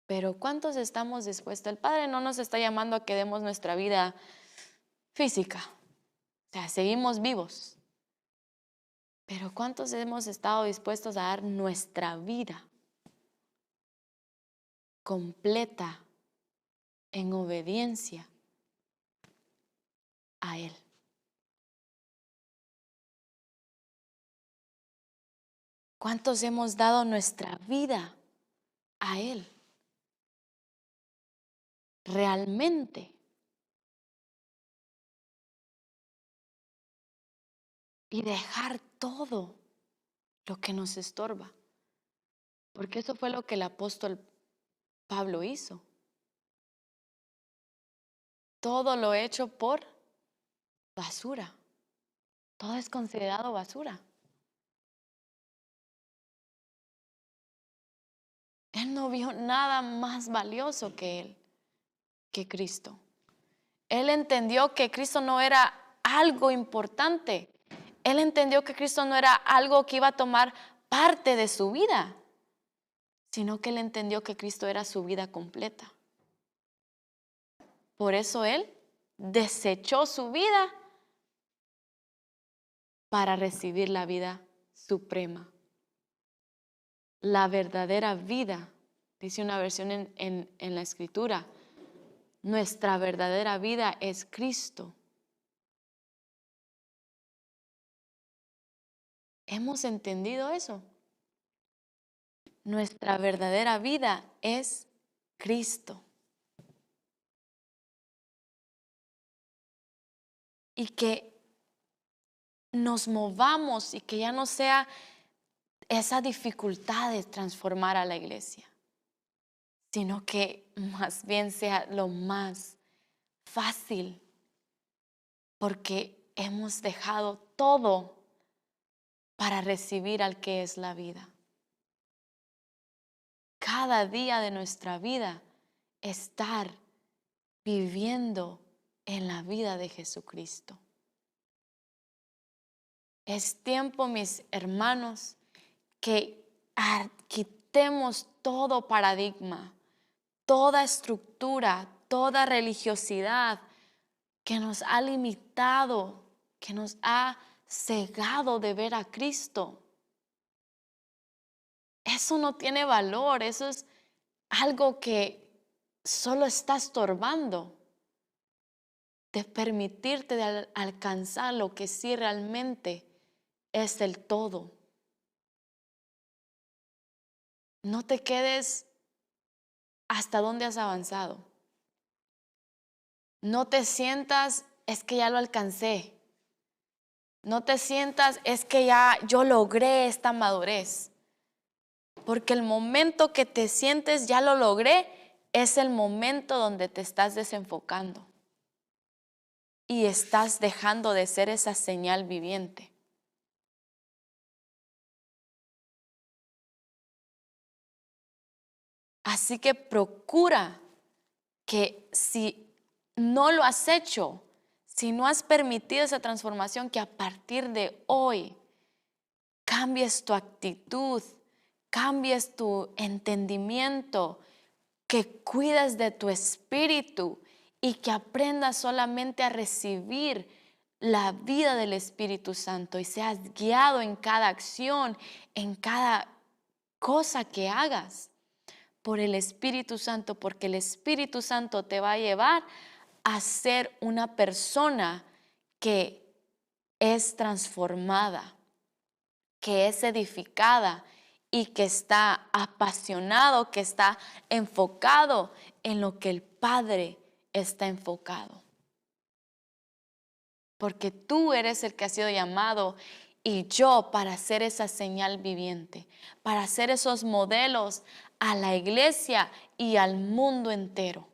Pero ¿cuántos estamos dispuestos? El Padre no nos está llamando a que demos nuestra vida física. O sea, seguimos vivos. Pero ¿cuántos hemos estado dispuestos a dar nuestra vida completa en obediencia a Él? ¿Cuántos hemos dado nuestra vida a Él? Realmente. Y dejar todo lo que nos estorba. Porque eso fue lo que el apóstol Pablo hizo. Todo lo hecho por basura. Todo es considerado basura. Él no vio nada más valioso que él, que Cristo. Él entendió que Cristo no era algo importante. Él entendió que Cristo no era algo que iba a tomar parte de su vida, sino que él entendió que Cristo era su vida completa. Por eso él desechó su vida para recibir la vida suprema. La verdadera vida, dice una versión en la Escritura, nuestra verdadera vida es Cristo. ¿Hemos entendido eso? Nuestra verdadera vida es Cristo. Y que nos movamos y que ya no sea esa dificultad de transformar a la iglesia, sino que más bien sea lo más fácil, porque hemos dejado todo para recibir al que es la vida. Cada día de nuestra vida estar viviendo en la vida de Jesucristo. Es tiempo, mis hermanos, que quitemos todo paradigma, toda estructura, toda religiosidad que nos ha limitado, que nos ha cegado de ver a Cristo. Eso no tiene valor, eso es algo que solo está estorbando de permitirte de alcanzar lo que sí realmente es el todo. No te quedes hasta dónde has avanzado. No te sientas, es que ya lo alcancé. No te sientas, es que ya yo logré esta madurez. Porque el momento que te sientes, ya lo logré, es el momento donde te estás desenfocando. Y estás dejando de ser esa señal viviente. Así que procura que si no lo has hecho, si no has permitido esa transformación, que a partir de hoy cambies tu actitud, cambies tu entendimiento, que cuides de tu espíritu y que aprendas solamente a recibir la vida del Espíritu Santo y seas guiado en cada acción, en cada cosa que hagas por el Espíritu Santo, porque el Espíritu Santo te va a llevar a ser una persona que es transformada, que es edificada y que está apasionado, que está enfocado en lo que el Padre está enfocado. Porque tú eres el que ha sido llamado y yo para ser esa señal viviente, para ser esos modelos a la iglesia y al mundo entero.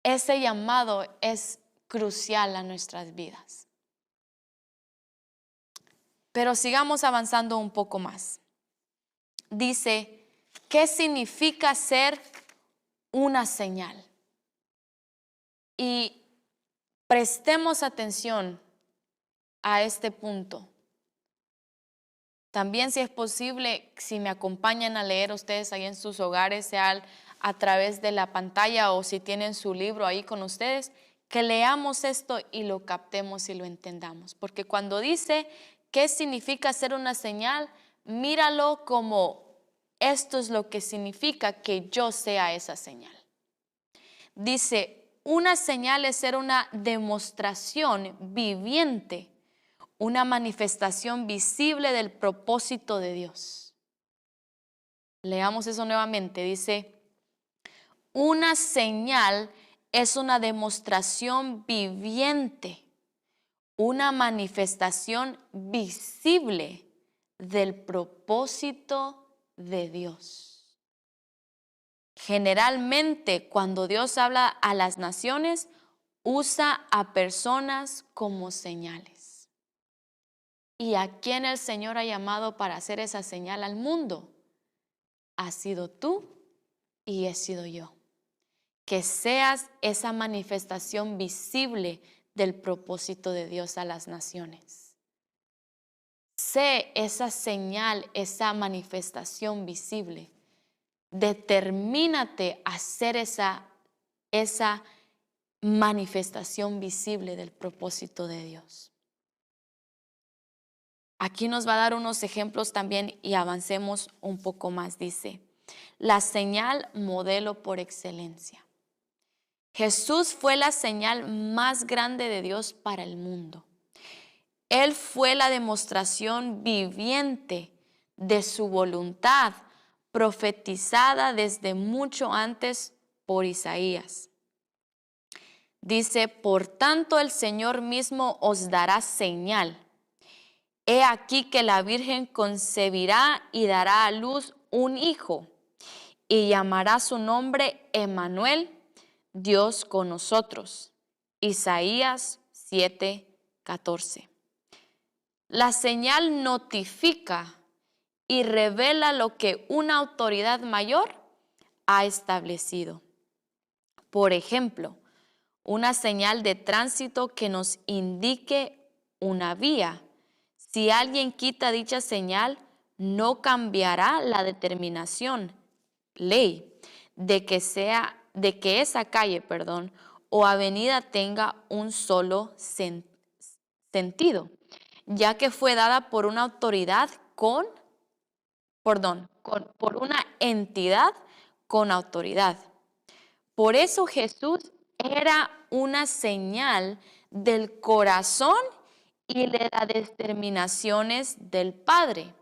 Ese llamado es crucial a nuestras vidas. Pero sigamos avanzando un poco más. Dice, ¿qué significa ser una señal? Y prestemos atención a este punto. También, si es posible, si me acompañan a leer ustedes ahí en sus hogares, sea a través de la pantalla o si tienen su libro ahí con ustedes, que leamos esto y lo captemos y lo entendamos. Porque cuando dice qué significa ser una señal, míralo como esto es lo que significa que yo sea esa señal. Dice, una señal es ser una demostración viviente, una manifestación visible del propósito de Dios. Leamos eso nuevamente. Dice, una señal es una demostración viviente, una manifestación visible del propósito de Dios. Generalmente, cuando Dios habla a las naciones, usa a personas como señales. ¿Y a quién el Señor ha llamado para hacer esa señal al mundo? Ha sido tú y he sido yo. Que seas esa manifestación visible del propósito de Dios a las naciones. Sé esa señal, esa manifestación visible. Determínate a ser esa manifestación visible del propósito de Dios. Aquí nos va a dar unos ejemplos también y avancemos un poco más. Dice, la señal modelo por excelencia. Jesús fue la señal más grande de Dios para el mundo. Él fue la demostración viviente de su voluntad, profetizada desde mucho antes por Isaías. Dice, por tanto el Señor mismo os dará señal. He aquí que la Virgen concebirá y dará a luz un hijo, y llamará su nombre Emmanuel, Dios con nosotros. Isaías 7:14. La señal notifica y revela lo que una autoridad mayor ha establecido. Por ejemplo, una señal de tránsito que nos indique una vía. Si alguien quita dicha señal, no cambiará la determinación, ley, de que esa calle, o avenida tenga un solo sentido, ya que fue dada por una autoridad por una entidad con autoridad. Por eso Jesús era una señal del corazón y de las determinaciones del Padre.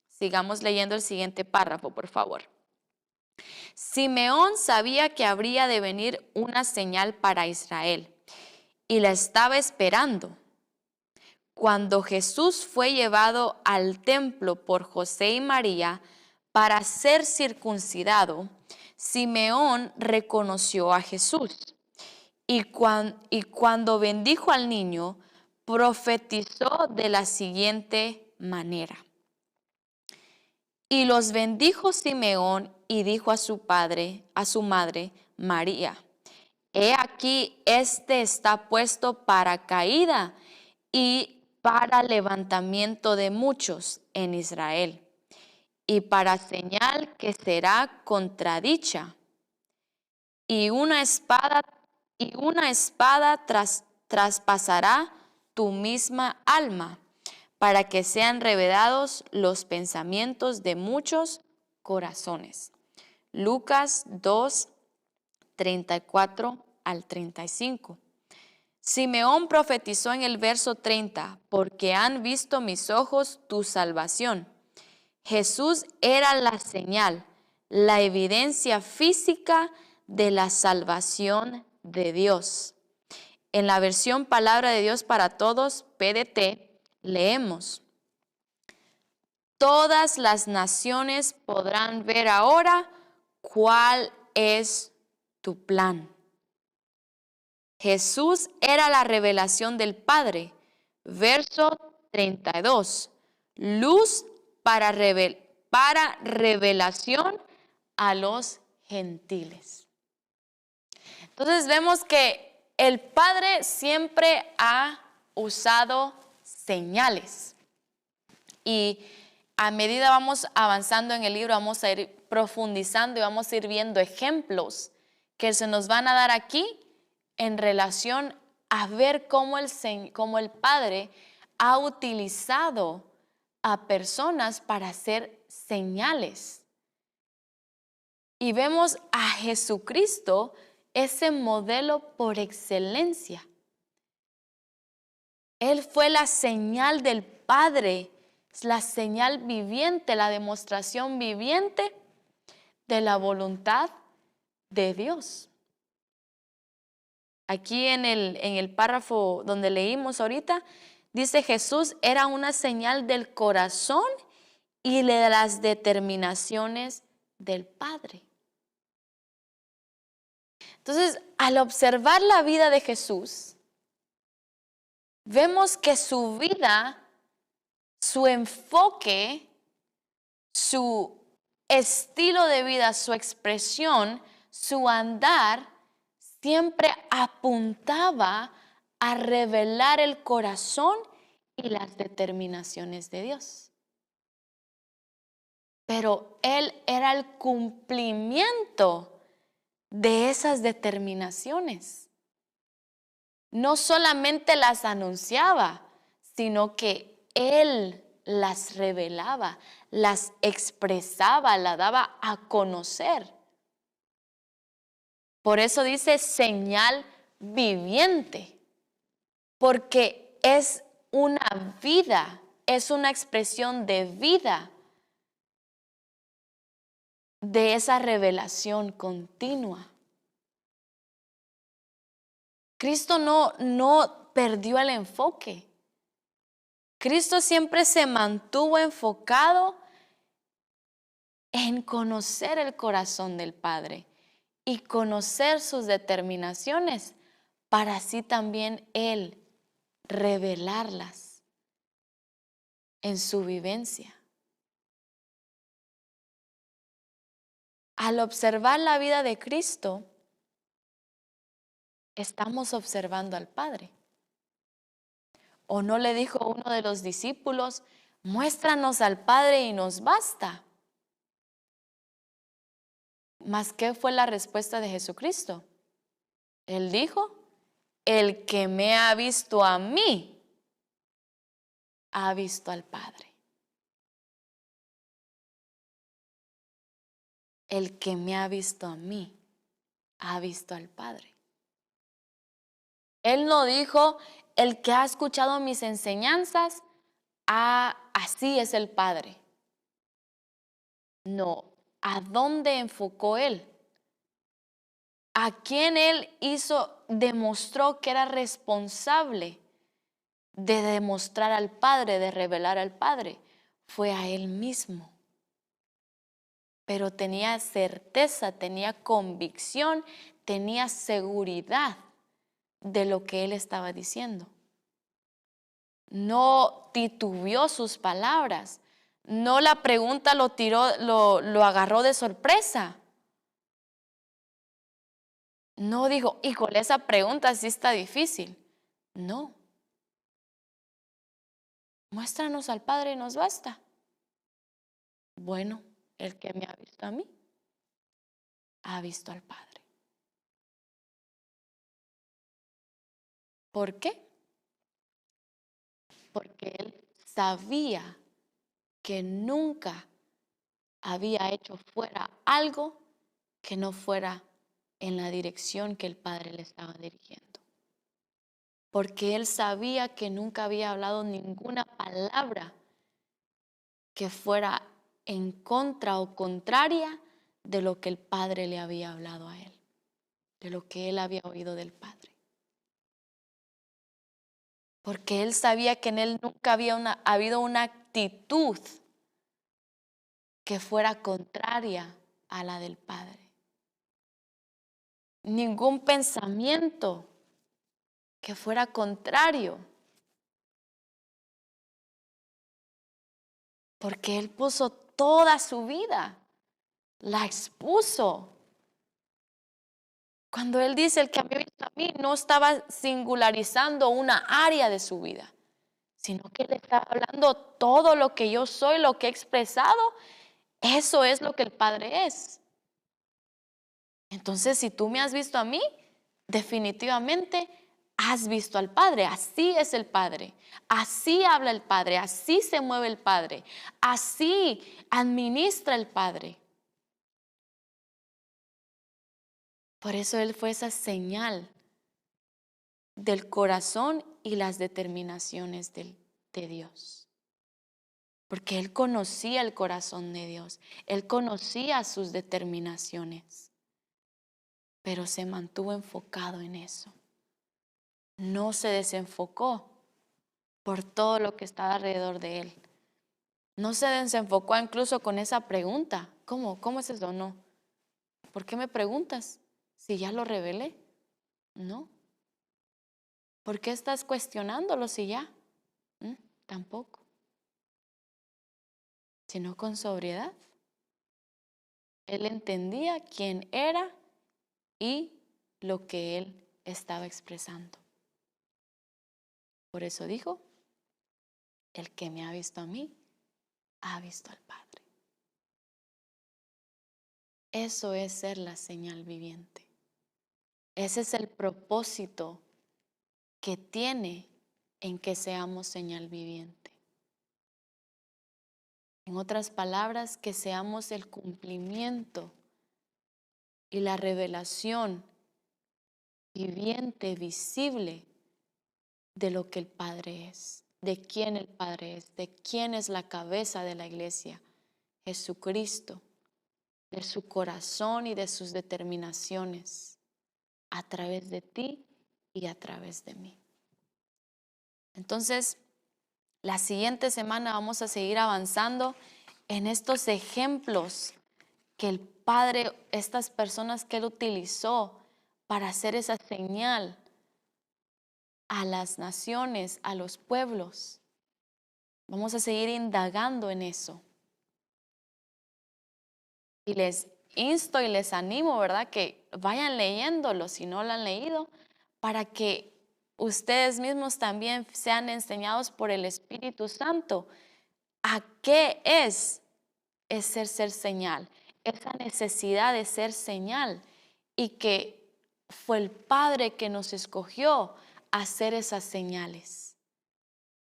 Sigamos leyendo el siguiente párrafo, por favor. Simeón sabía que habría de venir una señal para Israel y la estaba esperando. Cuando Jesús fue llevado al templo por José y María para ser circuncidado, Simeón reconoció a Jesús y cuando bendijo al niño, profetizó de la siguiente manera. Y los bendijo Simeón y dijo a su madre María, he aquí, este está puesto para caída y para levantamiento de muchos en Israel, y para señal que será contradicha. y una espada traspasará tu misma alma, para que sean revelados los pensamientos de muchos corazones. Lucas 2, 34 al 35. Simeón profetizó en el verso 30, porque han visto mis ojos tu salvación. Jesús era la señal, la evidencia física de la salvación de Dios. En la versión Palabra de Dios para Todos, PDT, leemos: todas las naciones podrán ver ahora cuál es tu plan. Jesús era la revelación del Padre. Verso 32. Luz para revelación a los gentiles. Entonces vemos que el Padre siempre ha usado señales. Y a medida vamos avanzando en el libro, vamos a ir profundizando y vamos a ir viendo ejemplos que se nos van a dar aquí en relación a ver cómo el Padre ha utilizado a personas para hacer señales. Y vemos a Jesucristo, ese modelo por excelencia. Él fue la señal del Padre, la señal viviente, la demostración viviente de la voluntad de Dios. Aquí en el párrafo donde leímos ahorita, dice: Jesús era una señal del corazón y de las determinaciones del Padre. Entonces, al observar la vida de Jesús, vemos que su vida, su enfoque, su estilo de vida, su expresión, su andar, siempre apuntaba a revelar el corazón y las determinaciones de Dios. Pero Él era el cumplimiento de esas determinaciones. No solamente las anunciaba, sino que Él las revelaba, las expresaba, las daba a conocer. Por eso dice señal viviente, porque es una vida, es una expresión de vida de esa revelación continua. Cristo no perdió el enfoque. Cristo siempre se mantuvo enfocado en conocer el corazón del Padre y conocer sus determinaciones, para así también Él revelarlas en su vivencia. Al observar la vida de Cristo, estamos observando al Padre. ¿O no le dijo uno de los discípulos: muéstranos al Padre y nos basta? ¿Mas qué fue la respuesta de Jesucristo? Él dijo: el que me ha visto a mí, ha visto al Padre. El que me ha visto a mí, ha visto al Padre. Él no dijo: el que ha escuchado mis enseñanzas, así es el Padre. No, ¿a dónde enfocó Él? ¿A quién Él demostró que era responsable de demostrar al Padre, de revelar al Padre? Fue a Él mismo. Pero tenía certeza, tenía convicción, tenía seguridad de lo que Él estaba diciendo. No titubeó sus palabras. No, la pregunta lo agarró de sorpresa. No dijo: híjole, esa pregunta sí está difícil. No. Muéstranos al Padre y nos basta. Bueno, el que me ha visto a mí, ha visto al Padre. ¿Por qué? Porque él sabía que nunca había hecho fuera algo que no fuera en la dirección que el Padre le estaba dirigiendo. Porque él sabía que nunca había hablado ninguna palabra que fuera en contra o contraria de lo que el Padre le había hablado a él, de lo que él había oído del Padre. Porque él sabía que en él nunca había habido una actitud que fuera contraria a la del Padre. Ningún pensamiento que fuera contrario. Porque él puso toda su vida, la expuso. Cuando él dice el que me ha visto a mí, no estaba singularizando una área de su vida, sino que le estaba hablando todo lo que yo soy, lo que he expresado, eso es lo que el Padre es. Entonces, si tú me has visto a mí, definitivamente has visto al Padre. Así es el Padre. Así habla el Padre. Así se mueve el Padre. Así administra el Padre. Por eso Él fue esa señal del corazón y las determinaciones de Dios. Porque Él conocía el corazón de Dios. Él conocía sus determinaciones. Pero se mantuvo enfocado en eso. No se desenfocó por todo lo que estaba alrededor de él. No se desenfocó incluso con esa pregunta. ¿Cómo es eso? No. ¿Por qué me preguntas? Si ya lo revelé. No. ¿Por qué estás cuestionándolo si ya? Tampoco. Sino con sobriedad. Él entendía quién era y lo que él estaba expresando. Por eso dijo, el que me ha visto a mí, ha visto al Padre. Eso es ser la señal viviente. Ese es el propósito que tiene en que seamos señal viviente. En otras palabras, que seamos el cumplimiento y la revelación viviente, visible de lo que el Padre es, de quién el Padre es, de quién es la cabeza de la iglesia, Jesucristo, de su corazón y de sus determinaciones a través de ti y a través de mí. Entonces, la siguiente semana vamos a seguir avanzando en estos ejemplos que el Padre, estas personas que Él utilizó para hacer esa señal a las naciones, a los pueblos. Vamos a seguir indagando en eso. Y les insto y les animo, ¿verdad? Que vayan leyéndolo si no lo han leído, para que ustedes mismos también sean enseñados por el Espíritu Santo a qué es ser señal, esa necesidad de ser señal, y que fue el Padre que nos escogió a hacer esas señales,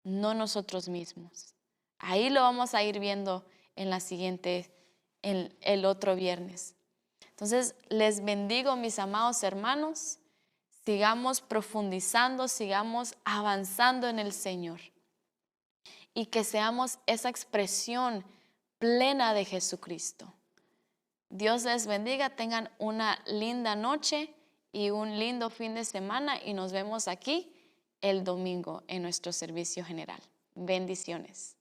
no nosotros mismos. Ahí lo vamos a ir viendo en el otro viernes. Entonces, les bendigo, mis amados hermanos. Sigamos profundizando, sigamos avanzando en el Señor. Y que seamos esa expresión plena de Jesucristo. Dios les bendiga, tengan una linda noche y un lindo fin de semana, y nos vemos aquí el domingo en nuestro servicio general. Bendiciones.